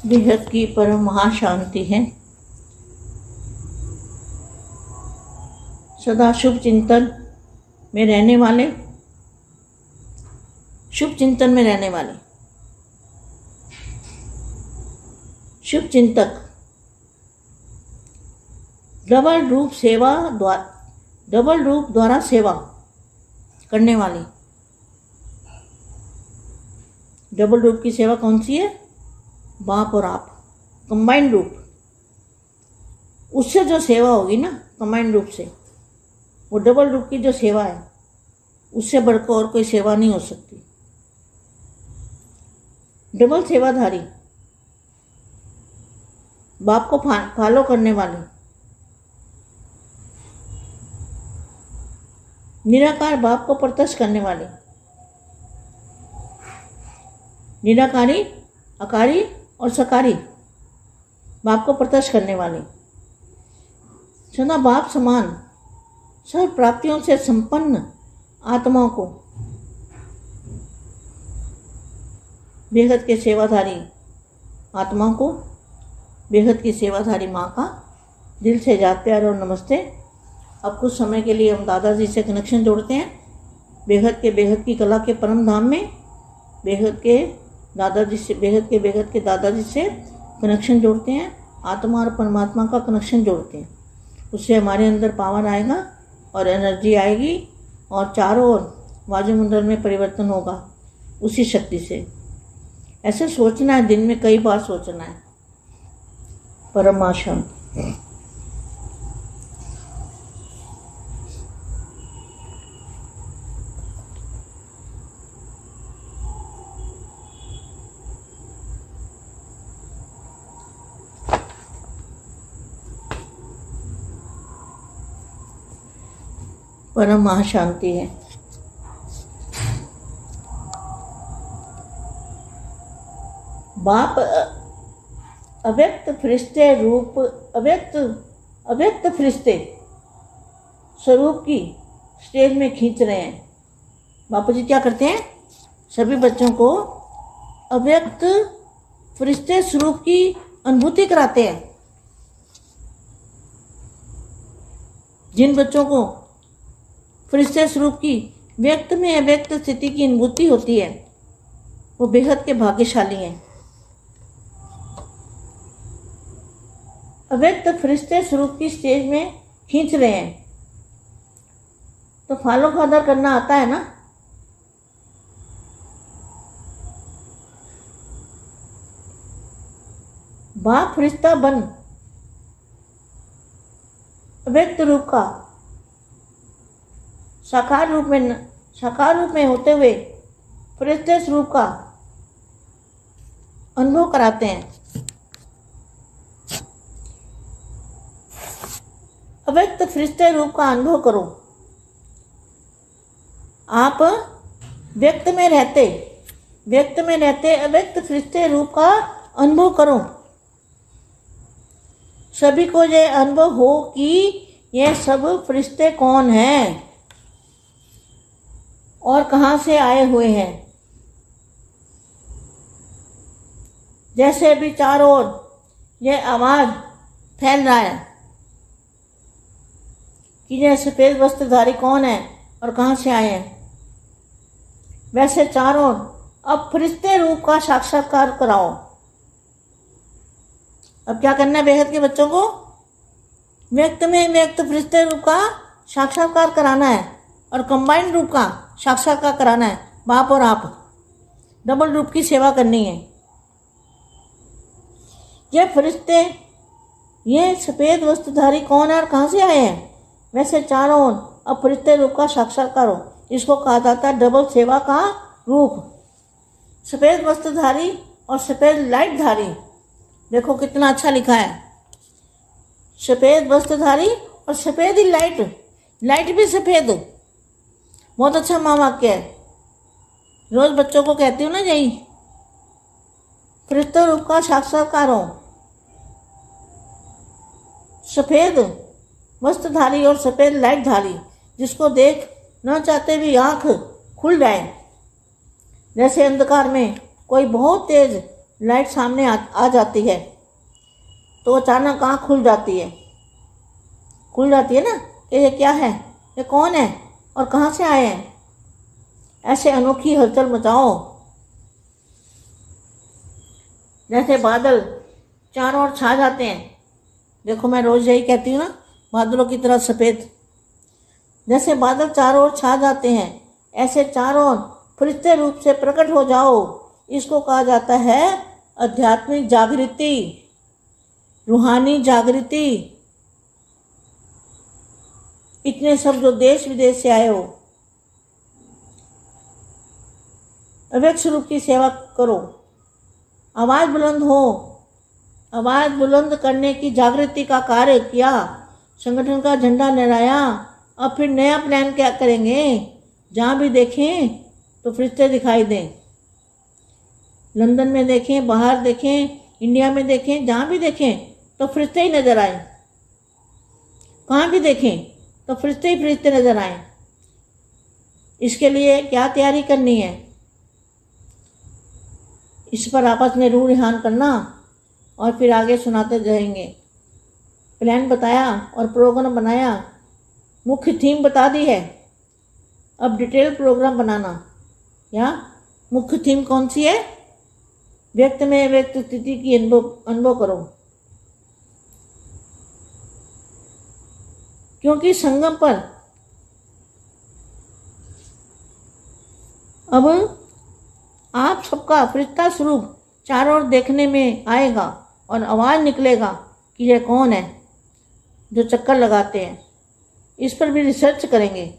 बेहद की परम महाशांति है। सदा शुभ चिंतन में रहने वाले, शुभ चिंतन में रहने वाले शुभ चिंतक, डबल रूप द्वारा सेवा करने वाली। डबल रूप की सेवा कौन सी है? बाप और आप, कंबाइंड रूप। उससे जो सेवा होगी ना कंबाइंड रूप से, वो डबल रूप की जो सेवा है, उससे बढ़कर और कोई सेवा नहीं हो सकती। डबल सेवाधारी, बाप को फॉलो करने वाले, निराकार बाप को प्रत्यक्ष करने वाले, निराकारी, अकारी और सकारी बाप को प्रत्यक्ष करने वाले, सदा बाप समान सर्व प्राप्तियों से संपन्न आत्माओं को बेहद के सेवाधारी आत्माओं को बेहद की सेवाधारी माँ का दिल से याद प्यार और नमस्ते। अब कुछ समय के लिए हम दादाजी से कनेक्शन जोड़ते हैं। बेहद की कला के परम धाम में बेहद के दादाजी से कनेक्शन जोड़ते हैं। आत्मा और परमात्मा का कनेक्शन जोड़ते हैं। उससे हमारे अंदर पावर आएगा और एनर्जी आएगी और चारों ओर वायुमंडल में परिवर्तन होगा उसी शक्ति से। ऐसे सोचना है, दिन में कई बार सोचना है। परम शांति। परम महाशांति है। बाप अव्यक्त फरिश्ते रूप अव्यक्त फरिश्ते स्वरूप की स्टेज में खींच रहे हैं। बापू जी क्या करते हैं? सभी बच्चों को अव्यक्त फरिश्ते स्वरूप की अनुभूति कराते हैं। जिन बच्चों को फरिश्ते स्वरूप की व्यक्त में अव्यक्त स्थिति की अनुभूति होती है, वो बेहद के भाग्यशाली हैं। अव्यक्त फरिश्ते स्वरूप की स्टेज में खींच रहे हैं तो फॉलो फादर करना आता है ना। बाप फरिश्ता बन अव्यक्त रूप का साकार रूप में होते हुए फरिश्ते स्वरूप का अनुभव कराते हैं। अव्यक्त फरिश्ते रूप का अनुभव करो। आप व्यक्त में रहते अव्यक्त फरिश्ते रूप का अनुभव करो। सभी को यह अनुभव हो कि ये सब फरिश्ते कौन हैं और कहाँ से आए हुए हैं। जैसे अभी चारों ओर यह आवाज फैल रहा है कि यह सफेद वस्त्रधारी कौन है और कहाँ से आए हैं, वैसे चारों ओर अब फरिश्ते रूप का साक्षात्कार कराओ। अब क्या करना है बेहद के बच्चों को? व्यक्त में व्यक्त फरिश्ते रूप का साक्षात्कार कराना है और कंबाइंड रूप का साक्षात्कार कराना है। बाप और आप डबल रूप की सेवा करनी है। ये फरिश्ते, ये सफेद वस्त्रधारी कौन है और कहाँ से आए हैं, वैसे चारों ओर अब फरिश्ते रूप का साक्षात्कार हो। इसको कहा जाता है डबल सेवा का रूप। सफेद वस्त्रधारी और सफेद लाइट धारी, देखो कितना अच्छा लिखा है। सफेद वस्त्रधारी और सफेद ही लाइट भी सफेद। बहुत अच्छा माँ वाक्य है। रोज बच्चों को कहती हूँ ना, यही फरिश्ते रूप का साक्षात्कार हो। सफेद वस्त्रधारी और सफेद लाइट धारी, जिसको देख न चाहते भी आंख खुल जाए। जैसे अंधकार में कोई बहुत तेज लाइट सामने आ जाती है तो अचानक आँख खुल जाती है ना कि ये क्या है, ये कौन है और कहाँ से आए हैं। ऐसे अनोखी हलचल मचाओ जैसे बादल चारों ओर छा जाते हैं। देखो मैं रोज़ यही कहती हूँ ना, बादलों की तरह सफ़ेद। जैसे बादल चारों ओर छा जाते हैं ऐसे चारों ओर फरिश्ते रूप से प्रकट हो जाओ। इसको कहा जाता है आध्यात्मिक जागृति, रूहानी जागृति। इतने सब जो देश विदेश से आए हो, अव्यक्त स्वरूप की सेवा करो। आवाज़ बुलंद हो, आवाज़ बुलंद करने की जागृति का कार्य किया, संगठन का झंडा लहराया। अब फिर नया प्लान क्या करेंगे। जहाँ भी देखें तो फरिश्ते दिखाई दें। लंदन में देखें, बाहर देखें, इंडिया में देखें, जहाँ भी देखें तो फरिश्ते ही नज़र आए। कहाँ भी देखें तो फरिश्ते ही फरिश्ते नज़र आए। इसके लिए क्या तैयारी करनी है, इस पर आपस में रूह रिहान करना और फिर आगे सुनाते जाएंगे। प्लान बताया और प्रोग्राम बनाया, मुख्य थीम बता दी है। अब डिटेल प्रोग्राम बनाना। या मुख्य थीम कौन सी है? व्यक्त में व्यक्त स्थिति की अनुभव करो। क्योंकि संगम पर अब आप सबका फरिश्ता स्वरूप चारों ओर देखने में आएगा और आवाज़ निकलेगा कि यह कौन है जो चक्कर लगाते हैं। इस पर भी रिसर्च करेंगे,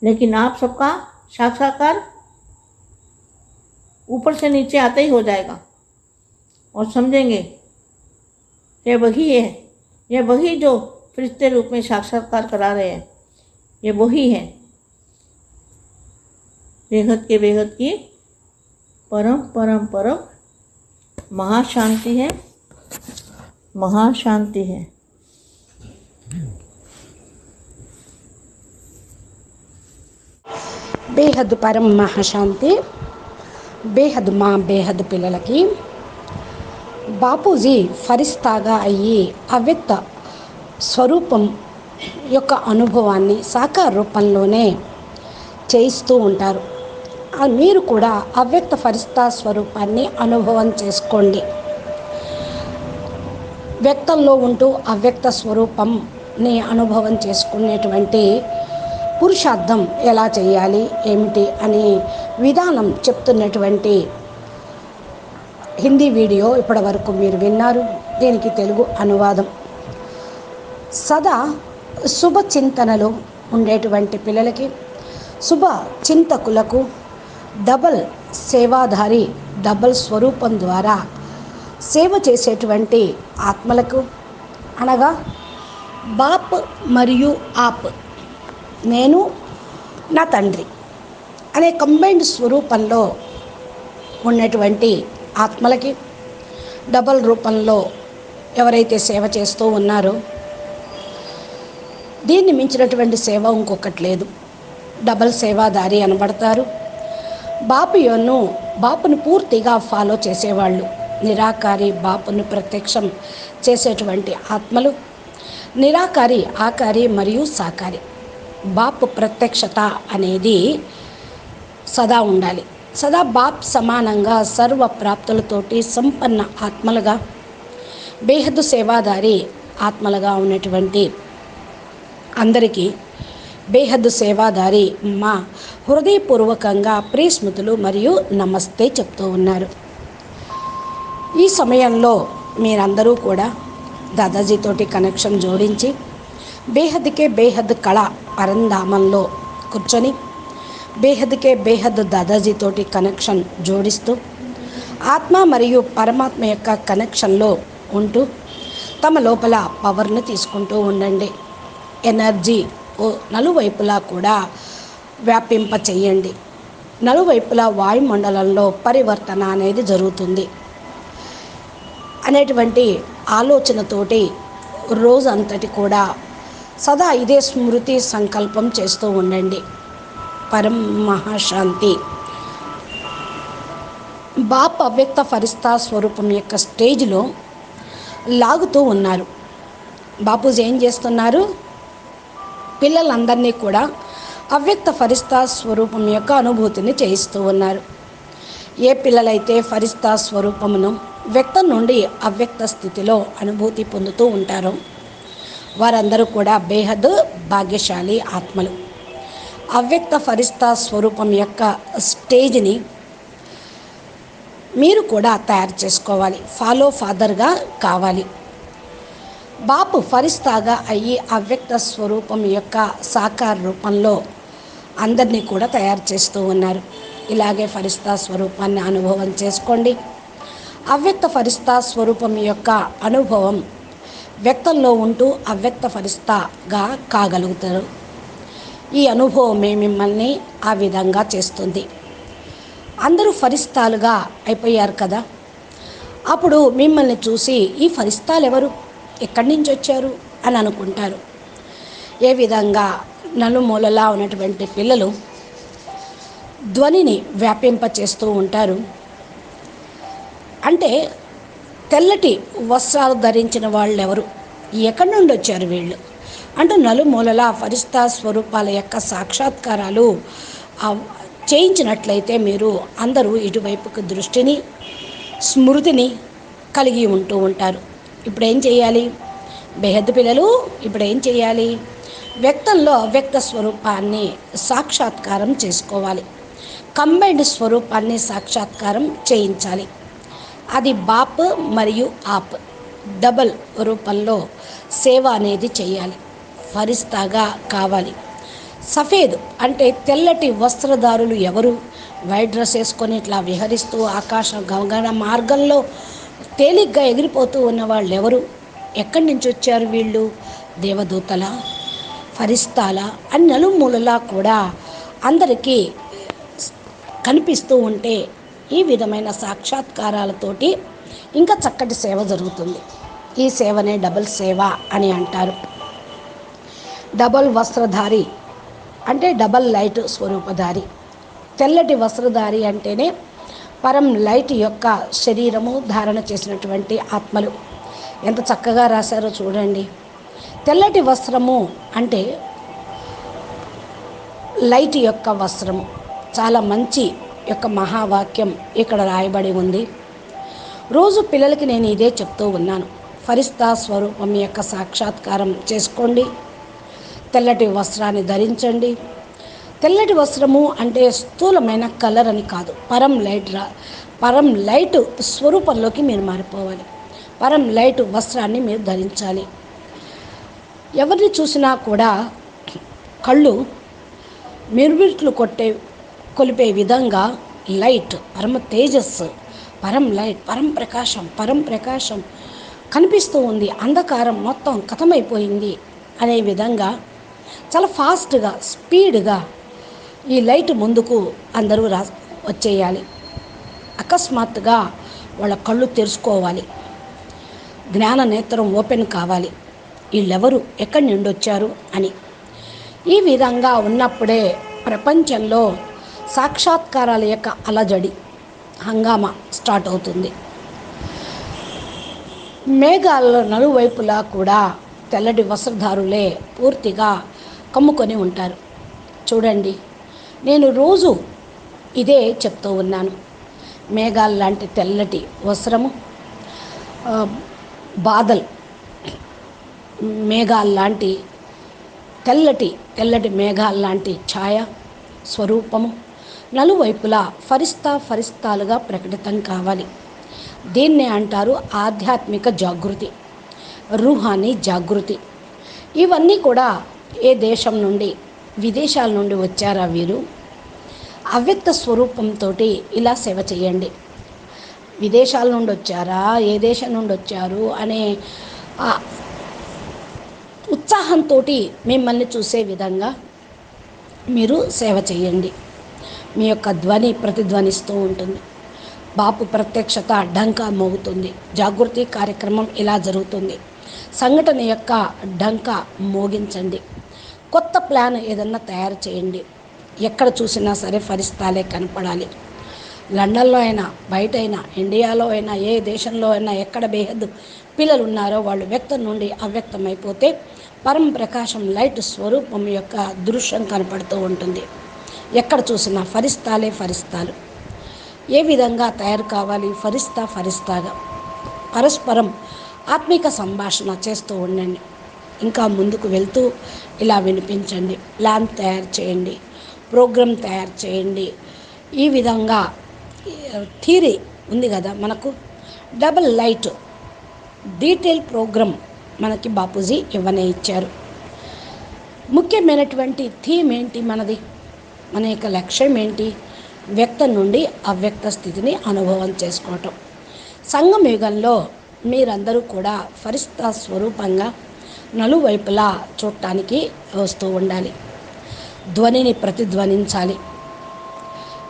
लेकिन आप सबका साक्षात्कार ऊपर से नीचे आते ही हो जाएगा और समझेंगे ये वही है, ये वही जो फरिश्ते रूप में साक्षात्कार करा रहे हैं, ये वही है। बेहद के बेहद की परम परम परम महाशांति है, महाशांति है। బేహద్ పరం మహాశాంతి. బేహద్ మా బేహద్ పిల్లలకి బాపూజీ ఫరిస్తాగా అయ్యి అవ్యక్త స్వరూపం యొక్క అనుభవాన్ని సాకార రూపంలోనే చేయిస్తూ ఉంటారు. మీరు కూడా అవ్యక్త ఫరిస్తా స్వరూపాన్ని అనుభవం చేసుకోండి. వ్యక్తంలో ఉంటూ అవ్యక్త స్వరూపంని అనుభవం చేసుకునేటువంటి పురుషార్థం ఎలా చేయాలి ఏమిటి అనే విధానం చెప్తున్నటువంటి హిందీ వీడియో ఇప్పటి వరకు మీరు విన్నారు. దీనికి తెలుగు అనువాదం. సదా శుభ చింతనలో ఉండేటువంటి పిల్లలకి, శుభ చింతకులకు, డబల్ సేవాధారి డబల్ స్వరూపం ద్వారా సేవ చేసేటువంటి ఆత్మలకు, అనగా బాప్ మరియు ఆప్, నేను నా తండ్రి అనే కంబైన్డ్ స్వరూపంలో ఉన్నటువంటి ఆత్మలకి, డబల్ రూపంలో ఎవరైతే సేవ చేస్తూ ఉన్నారో, దీన్ని మించినటువంటి సేవ ఇంకొకటి లేదు. డబల్ సేవాదారి అనబడతారు. బాపును పూర్తిగా ఫాలో చేసేవాళ్ళు, నిరాకారి బాపును ప్రత్యక్షం చేసేటువంటి ఆత్మలు, నిరాకారి ఆకారి మరియు సాకారి. బాప్ ప్రత్యక్షత అనేది సదా ఉండాలి. సదా బాప్ సమానంగా సర్వ ప్రాప్తులతోటి సంపన్న ఆత్మలుగా, బేహద్దు సేవాదారి ఆత్మలుగా ఉన్నటువంటి అందరికీ బేహద్దు సేవాదారి మా హృదయపూర్వకంగా ప్రియస్మృతులు మరియు నమస్తే చెప్తూ ఉన్నారు. ఈ సమయంలో మీరందరూ కూడా దాదాజీతోటి కనెక్షన్ జోడించి బేహద్కే బేహద్ కళ పరంధామంలో కూర్చొని బేహద్కే బేహద్ దాదాజీతోటి కనెక్షన్ జోడిస్తూ ఆత్మ మరియు పరమాత్మ యొక్క కనెక్షన్లో ఉంటూ తమ లోపల పవర్ను తీసుకుంటూ ఉండండి. ఎనర్జీ నలువైపులా కూడా వ్యాపింప చెయ్యండి. నలువైపులా వాయుమండలంలో పరివర్తన అనేది జరుగుతుంది అనేటువంటి ఆలోచనతోటి రోజంతటి కూడా సదా ఇదే స్మృతి సంకల్పం చేస్తూ ఉండండి. పరం మహాశాంతి. బాప్ అవ్యక్త ఫరిస్తా స్వరూపం యొక్క స్టేజ్లో లాగుతూ ఉన్నారు. బాపూజీ ఏం చేస్తున్నారు? పిల్లలందరినీ కూడా అవ్యక్త ఫరిస్తా స్వరూపం యొక్క అనుభూతిని చేయిస్తూ ఉన్నారు. ఏ పిల్లలైతే ఫరిస్తా స్వరూపమును వ్యక్తం నుండి అవ్యక్త స్థితిలో అనుభూతి పొందుతూ ఉంటారో వారందరూ కూడా బేహద్ భాగ్యశాలి ఆత్మలు. అవ్యక్త ఫరిస్తా స్వరూపం యొక్క స్టేజ్ని మీరు కూడా తయారు చేసుకోవాలి. ఫాలో ఫాదర్గా కావాలి. బాపు ఫరిస్తాగా అయ్యి అవ్యక్త స్వరూపం యొక్క సాకార రూపంలో అందరినీ కూడా తయారు చేస్తూ ఉన్నారు. ఇలాగే ఫరిస్తా స్వరూపాన్ని అనుభవం చేసుకోండి. అవ్యక్త ఫరిస్తా స్వరూపం యొక్క అనుభవం వ్యక్తంలో ఉంటూ అవ్యక్త ఫరిస్తాగా కాగలుగుతారు. ఈ అనుభవమే మిమ్మల్ని ఆ విధంగా చేస్తుంది. అందరూ ఫరిస్తాలుగా అయిపోయారు కదా, అప్పుడు మిమ్మల్ని చూసి ఈ ఫరిస్తాలు ఎవరు, ఎక్కడి నుంచి వచ్చారు అని అనుకుంటారు. ఏ విధంగా నలుమూలలా ఉన్నటువంటి పిల్లలు ధ్వనిని వ్యాపింపచేస్తూ ఉంటారు. అంటే తెల్లటి వస్త్రాలు ధరించిన వాళ్ళు ఎవరు, ఎక్కడి నుండి వచ్చారు వీళ్ళు అంటూ నలుమూలలా ఫరిస్తా స్వరూపాల యొక్క సాక్షాత్కారాలు చేయించినట్లయితే మీరు అందరూ ఇటువైపుకు దృష్టిని స్మృతిని కలిగి ఉంటూ ఉంటారు. ఇప్పుడు ఏం చేయాలి? బేహద్దు పిల్లలు ఇప్పుడు ఏం చేయాలి? వ్యక్తంలో అవ్యక్త స్వరూపాన్ని సాక్షాత్కారం చేసుకోవాలి. కంబైన్డ్ స్వరూపాన్ని సాక్షాత్కారం చేయించాలి. అది బాప్ మరియు ఆప్ డబల్ రూపంలో సేవ అనేది చేయాలి. ఫరిస్తాగా కావాలి. సఫేద్ అంటే తెల్లటి వస్త్రధారులు ఎవరు? వైట్ డ్రెస్ వేసుకొని ఇట్లా విహరిస్తూ ఆకాశ గగన మార్గంలో తేలిగ్గా ఎగిరిపోతూ ఉన్న వాళ్ళు ఎవరు? ఎక్కడి నుంచి వచ్చారు వీళ్ళు? దేవదూతల, ఫరిస్తాల అని నలుమూలలా కూడా అందరికీ కనిపిస్తూ ఉంటే ఈ విధమైన సాక్షాత్కారాలతోటి ఇంకా చక్కటి సేవ జరుగుతుంది. ఈ సేవనే డబుల్ సేవ అని అంటారు. డబల్ వస్త్రధారి అంటే డబల్ లైట్ స్వరూపధారి. తెల్లటి వస్త్రధారి అంటేనే పరం లైట్ యొక్క శరీరము ధారణ చేసినటువంటి ఆత్మలు. ఎంత చక్కగా రాశారో చూడండి. తెల్లటి వస్త్రము అంటే లైట్ యొక్క వస్త్రము. చాలా మంచి యొక్క మహావాక్యం ఇక్కడ రాయబడి ఉంది. రోజు పిల్లలకి నేను ఇదే చెప్తూ ఉన్నాను. ఫరిస్తా స్వరూపం యొక్క సాక్షాత్కారం చేసుకోండి. తెల్లటి వస్త్రాన్ని ధరించండి. తెల్లటి వస్త్రము అంటే స్థూలమైన కలర్ అని కాదు. పరం లైట్ స్వరూపంలోకి మీరు మారిపోవాలి. పరం లైట్ వస్త్రాన్ని మీరు ధరించాలి. ఎవరిని చూసినా కూడా కళ్ళు మిరుమిట్లు కొలిపే విధంగా లైట్, పరమ తేజస్సు, పరం లైట్, పరం ప్రకాశం కనిపిస్తూ ఉంది. అంధకారం మొత్తం ఖతమైపోయింది అనే విధంగా చాలా ఫాస్ట్గా స్పీడ్గా ఈ లైట్ ముందుకు అందరూ వచ్చేయాలి. అకస్మాత్తుగా వాళ్ళ కళ్ళు తెరుచుకోవాలి. జ్ఞాన నేత్రం ఓపెన్ కావాలి. వీళ్ళెవరు, ఎక్కడి నుండి వచ్చారు అని. ఈ విధంగా ఉన్నప్పుడే ప్రపంచంలో సాక్షాత్కారాల యొక్క అలజడి హంగామా స్టార్ట్ అవుతుంది. మేఘాల నలువైపులా కూడా తెల్లటి వస్త్రధారులే పూర్తిగా కమ్ముకొని ఉంటారు. చూడండి, నేను రోజు ఇదే చెప్తూ ఉన్నాను. మేఘాలు లాంటి తెల్లటి వస్త్రము, బాదల్ మేఘాలు లాంటి తెల్లటి మేఘాలు లాంటి ఛాయ స్వరూపము నలువైపులా ఫరిస్తాలుగా ప్రకటితం కావాలి. దీన్నే అంటారు ఆధ్యాత్మిక జాగృతి, రూహానీ జాగృతి. ఇవన్నీ కూడా ఏ దేశం నుండి, విదేశాల నుండి వచ్చారా వీరు? అవ్యక్త స్వరూపంతో ఇలా సేవ చేయండి. విదేశాల నుండి వచ్చారా, ఏ దేశం నుండి వచ్చారు అనే ఉత్సాహంతో మిమ్మల్ని చూసే విధంగా మీరు సేవ చేయండి. మీ యొక్క ధ్వని ప్రతిధ్వనిస్తూ ఉంటుంది. బాపు ప్రత్యక్షత ఢంకా మోగుతుంది. జాగృతి కార్యక్రమం ఇలా జరుగుతుంది. సంఘటన యొక్క ఢంకా మోగించండి. కొత్త ప్లాన్ ఏదన్నా తయారు చేయండి. ఎక్కడ చూసినా సరే ఫరిస్తాలే కనపడాలి. లండన్లో అయినా, బయట అయినా, ఇండియాలో అయినా, ఏ దేశంలో అయినా, ఎక్కడ బేహద్దు పిల్లలు ఉన్నారో వాళ్ళు వ్యక్తం నుండి అవ్యక్తమైపోతే పరం ప్రకాశం లైట్ స్వరూపం యొక్క దృశ్యం కనపడుతూ ఉంటుంది. ఎక్కడ చూసినా ఫరిస్తాలే ఫరిస్తాలు. ఏ విధంగా తయారు కావాలి? ఫరిస్తాగా పరస్పరం ఆత్మిక సంభాషణ చేస్తూ ఉండండి. ఇంకా ముందుకు వెళ్తూ ఇలా వినిపించండి. ప్లాన్ తయారు చేయండి, ప్రోగ్రామ్ తయారు చేయండి. ఈ విధంగా థీరీ ఉంది కదా మనకు, డబుల్ లైట్ డీటెయిల్ ప్రోగ్రామ్ మనకి బాపూజీ ఇవ్వనే ఇచ్చారు. ముఖ్యమైనటువంటి థీమ్ ఏంటి మనది? మన యొక్క లక్ష్యం ఏంటి? వ్యక్తం నుండి అవ్యక్త స్థితిని అనుభవం చేసుకోవటం. సంగమ యుగంలో మీరందరూ కూడా ఫరిస్తా స్వరూపంగా నలువైపులా చూడటానికి వస్తూ ఉండాలి. ధ్వనిని ప్రతిధ్వనించాలి.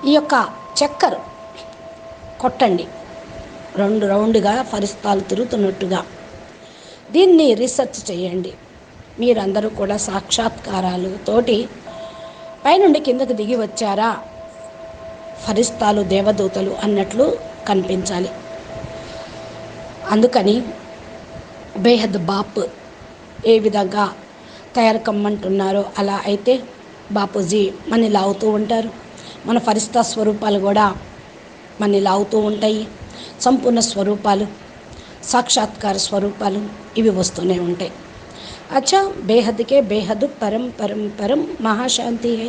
ఈ యొక్క చక్కర్ కొట్టండి, 2 రౌండ్గా ఫరిస్తాలు తిరుగుతున్నట్టుగా. దీన్ని రీసెర్చ్ చేయండి. మీరందరూ కూడా సాక్షాత్కారాలతోటి పైనుండి కిందకు దిగి వచ్చారా, ఫరిస్తాలు దేవదూతలు అన్నట్లు కనిపించాలి. అందుకని బేహద్ బాప్ ఏ విధంగా తయారు కమ్మంటున్నారో అలా అయితే బాపూజీ మన లాగుతూ ఉంటారు. మన ఫరిస్తా స్వరూపాలు కూడా మన లాగుతూ ఉంటాయి. సంపూర్ణ స్వరూపాలు, సాక్షాత్కార స్వరూపాలు ఇవి వస్తూనే ఉంటాయి. అచ్చా, బేహద్కే బేహద్ పరం పరం పరం మహాశాంతి హై,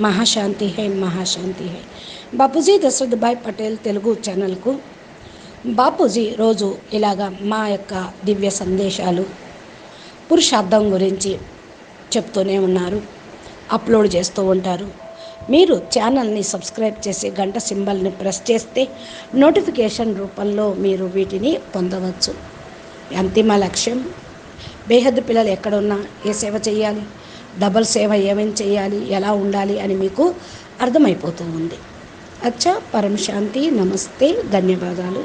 మహాశాంతి హై, మహాశాంతి హై. బాపూజీ దశరథ్ భాయ్ పటేల్ తెలుగు ఛానల్కు బాపూజీ రోజు ఇలాగా మా యొక్క దివ్య సందేశాలు, పురుషార్థం గురించి చెప్తూనే ఉన్నారు, అప్లోడ్ చేస్తూ ఉంటారు. మీరు ఛానల్ని సబ్స్క్రైబ్ చేసి గంట సింబల్ని ప్రెస్ చేస్తే నోటిఫికేషన్ రూపంలో మీరు వీటిని పొందవచ్చు. అంతిమ లక్ష్యం, బేహద్దు పిల్లలు ఎక్కడున్నా ఏ సేవ చేయాలి, డబల్ సేవ ఏమేమి చేయాలి, ఎలా ఉండాలి అని మీకు అర్థమైపోతూ ఉంది. అచ్చా, పరం శాంతి, నమస్తే, ధన్యవాదాలు.